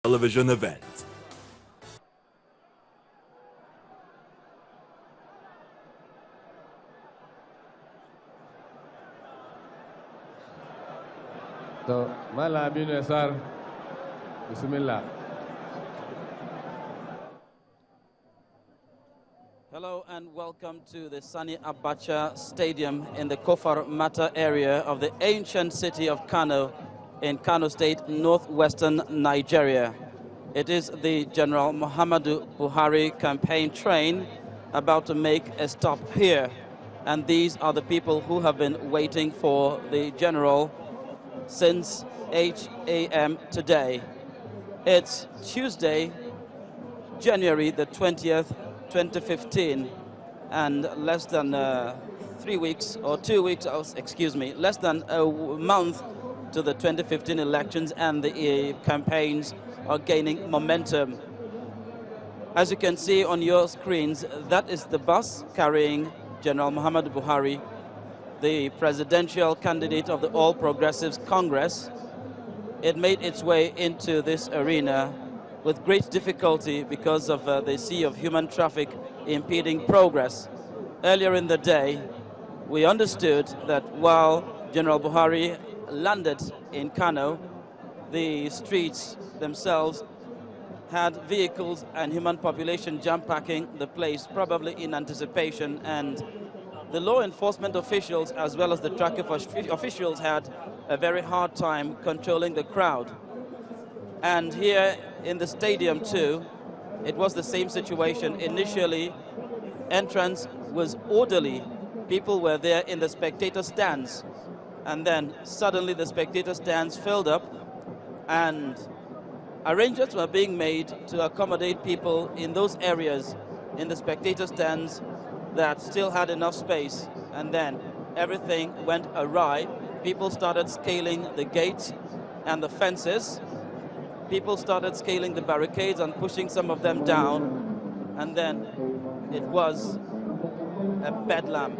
television event. So, Mala Aminu Sar, Bismillah. Hello and welcome to the Sani Abacha Stadium in the Kofar Mata area of the ancient city of Kano in Kano State, northwestern Nigeria. It is the General Muhammadu Buhari campaign train about to make a stop here. And these are the people who have been waiting for the general since 8 a.m. today. It's Tuesday, January the 20th, 2015, and less than 3 weeks, or 2 weeks, excuse me, less than a month to the 2015 elections, and the campaigns are gaining momentum. As you can see on your screens, that is the bus carrying General Muhammadu Buhari, the presidential candidate of the All Progressives Congress. It made its way into this arena with great difficulty because of the sea of human traffic impeding progress. Earlier in the day, we understood that while General Buhari landed in Kano, the streets themselves had vehicles and human population jam-packing the place, probably in anticipation, and the law enforcement officials as well as the traffic officials had a very hard time controlling the crowd. And here in the stadium too, it was the same situation. Initially, entrance was orderly. People were there in the spectator stands. And then suddenly the spectator stands filled up and arrangements were being made to accommodate people in those areas in the spectator stands that still had enough space. And then everything went awry. People started scaling the gates and the fences. People started scaling the barricades and pushing some of them down, and then it was a bedlam.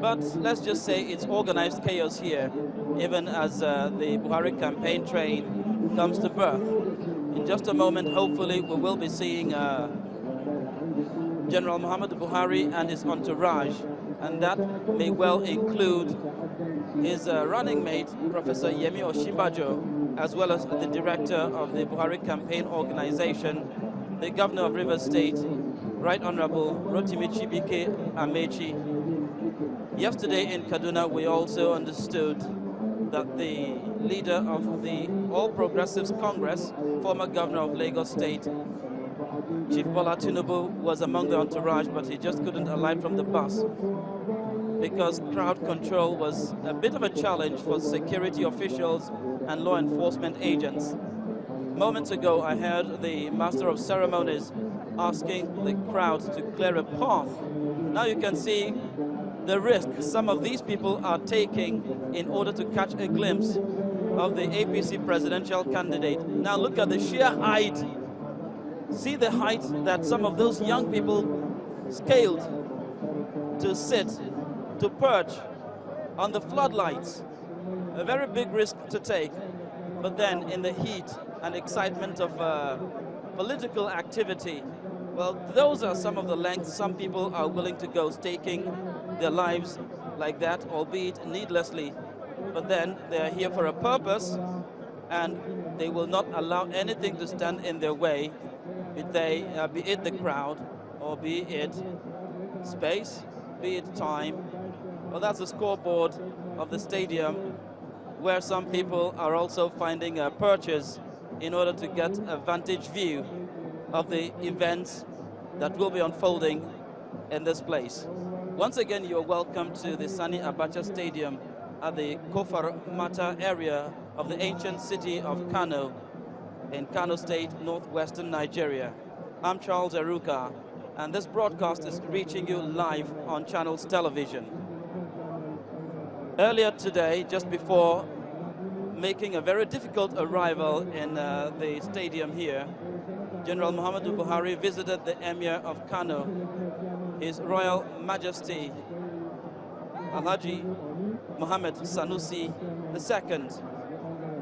But let's just say it's organized chaos here, even as the Buhari campaign train comes to birth. In just a moment, hopefully, we will be seeing General Muhammadu Buhari and his entourage, and that may well include his running mate, Professor Yemi Osinbajo, as well as the director of the Buhari campaign organization, the governor of Rivers State, Right Honorable Rotimi Chibike Amechi. Yesterday in Kaduna, we also understood that the leader of the All Progressives Congress, former governor of Lagos State, Chief Bola Tinubu, was among the entourage, but he just couldn't alight from the bus because crowd control was a bit of a challenge for security officials and law enforcement agents. Moments ago, I heard the Master of Ceremonies asking the crowd to clear a path. Now you can see the risk some of these people are taking in order to catch a glimpse of the APC presidential candidate. Now look at the sheer height. See the height that some of those young people scaled to sit, to perch on the floodlights. A very big risk to take, but then in the heat and excitement of political activity, well, those are some of the lengths some people are willing to go, staking their lives like that, albeit needlessly. But then they are here for a purpose, and they will not allow anything to stand in their way, be it the crowd, or be it space, be it time. Well, that's the scoreboard of the stadium, where some people are also finding a purchase in order to get a vantage view of the events that will be unfolding in this place. Once again, you're welcome to the Sani Abacha Stadium at the Kofar Mata area of the ancient city of Kano in Kano State, northwestern Nigeria. I'm Charles Eruka, and this broadcast is reaching you live on Channels Television. Earlier today, just before making a very difficult arrival in the stadium here, General Muhammadu Buhari visited the Emir of Kano, His Royal Majesty Alhaji Muhammad Sanusi II.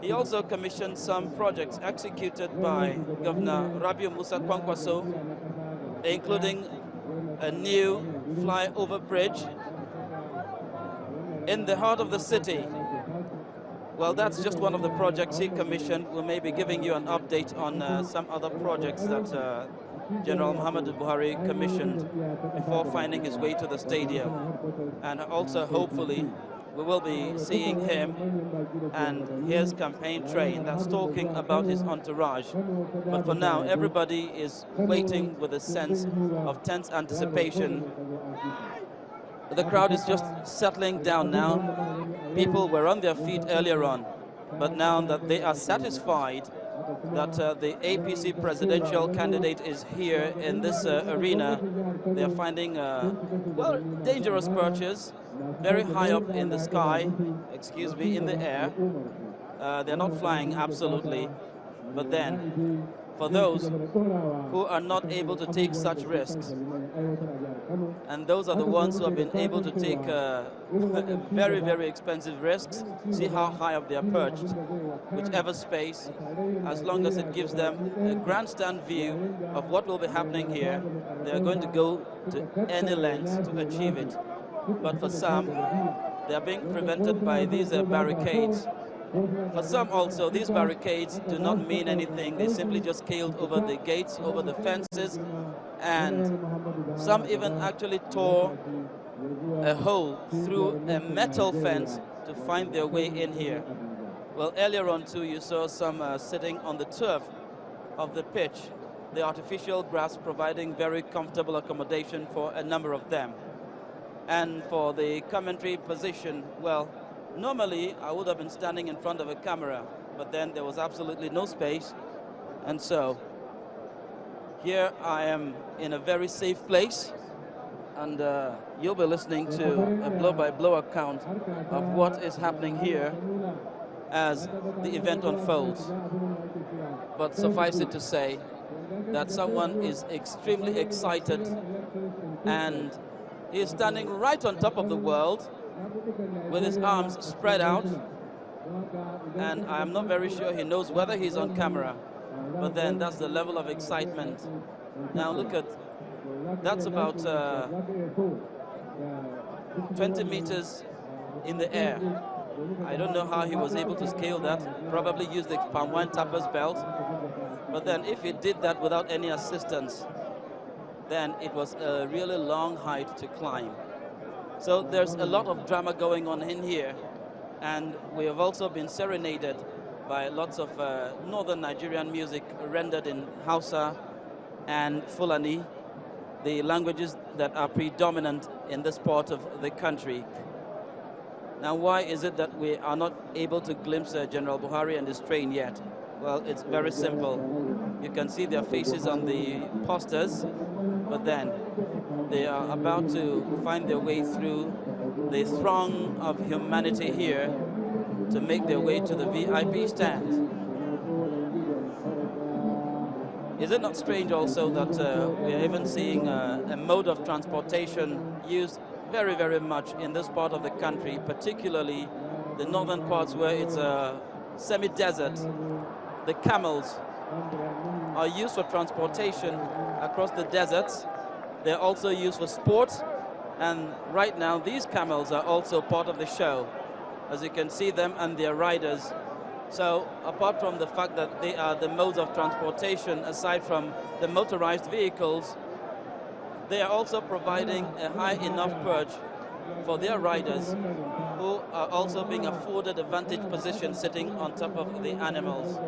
He also commissioned some projects executed by Governor Rabiu Musa Kwankwaso, including a new flyover bridge in the heart of the city. Well, that's just one of the projects he commissioned. We may be giving you an update on some other projects that General Muhammadu Buhari commissioned before finding his way to the stadium. And also, hopefully, we will be seeing him and his campaign train that's talking about his entourage. But for now, everybody is waiting with a sense of tense anticipation. The crowd is just settling down now. People were on their feet earlier on, but now that they are satisfied that the APC presidential candidate is here in this arena, they are finding, well, dangerous perches, very high up in the sky, excuse me, in the air. They're not flying, absolutely, but then for those who are not able to take such risks, and those are the ones who have been able to take very, very expensive risks. See how high up they are perched, whichever space, as long as it gives them a grandstand view of what will be happening here, they are going to go to any lengths to achieve it. But for some, they are being prevented by these barricades. For some also, these barricades do not mean anything. They simply just scaled over the gates, over the fences, and some even actually tore a hole through a metal fence to find their way in here. Well, earlier on too, you saw some sitting on the turf of the pitch, the artificial grass providing very comfortable accommodation for a number of them. And for the commentary position, well, normally I would have been standing in front of a camera, but then there was absolutely no space. And so here I am in a very safe place, and you'll be listening to a blow-by-blow account of what is happening here as the event unfolds. But suffice it to say that someone is extremely excited, and he is standing right on top of the world with his arms spread out, and I'm not very sure he knows whether he's on camera, but then that's the level of excitement. Now look at, that's about 20 meters in the air. I don't know how he was able to scale that, probably used the palm wine tapper's belt, but then if he did that without any assistance, then it was a really long height to climb. So there's a lot of drama going on in here, and we have also been serenaded by lots of northern Nigerian music rendered in Hausa and Fulani, the languages that are predominant in this part of the country. Now, why is it that we are not able to glimpse General Buhari and his train yet? Well, it's very simple. You can see their faces on the posters, but then they are about to find their way through the throng of humanity here to make their way to the VIP stand. Is it not strange also that we are even seeing a mode of transportation used very, very much in this part of the country, particularly the northern parts where it's a semi-desert? The camels are used for transportation across the deserts. They're also used for sport, and right now these camels are also part of the show, as you can see them and their riders. So apart from the fact that they are the modes of transportation, aside from the motorized vehicles, they are also providing a high enough perch for their riders, who are also being afforded a vantage position sitting on top of the animals.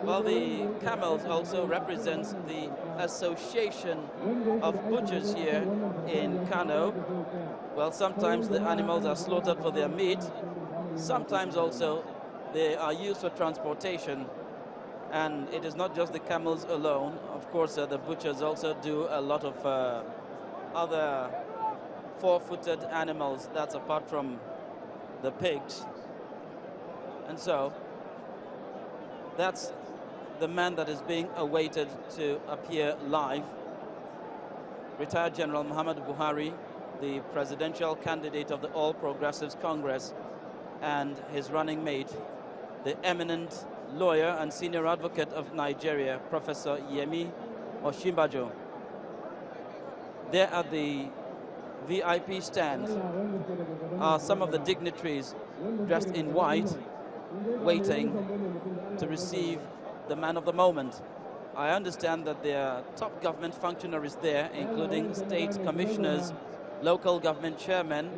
Well, the camels also represents the association of butchers here in Kano. Well, sometimes the animals are slaughtered for their meat. Sometimes also they are used for transportation. And it is not just the camels alone. Of course, the butchers also do a lot of other four-footed animals. That's apart from the pigs. And so that's the man that is being awaited to appear live. Retired General Muhammadu Buhari, the presidential candidate of the All Progressives Congress, and his running mate, the eminent lawyer and senior advocate of Nigeria, Professor Yemi Osinbajo. There at the VIP stand are some of the dignitaries dressed in white, waiting to receive the man of the moment. I understand that there are top government functionaries there, including state commissioners, local government chairmen,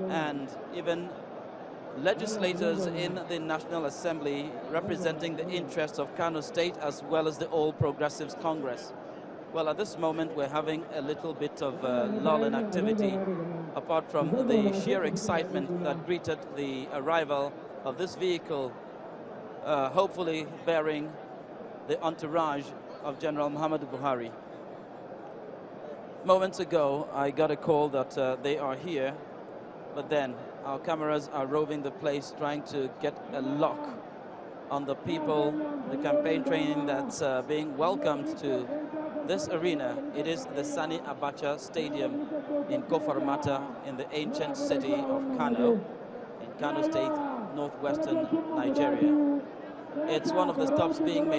and even legislators in the National Assembly representing the interests of Kano State as well as the All Progressives Congress. Well, at this moment, we're having a little bit of lull in activity, apart from the sheer excitement that greeted the arrival of this vehicle, hopefully bearing the entourage of General Muhammadu Buhari. Moments ago, I got a call that they are here, but then our cameras are roving the place trying to get a lock on the people, the campaign train that's being welcomed to this arena. It is the Sani Abacha Stadium in Kofar Mata in the ancient city of Kano, in Kano State, northwestern Nigeria. It's one of the stops being made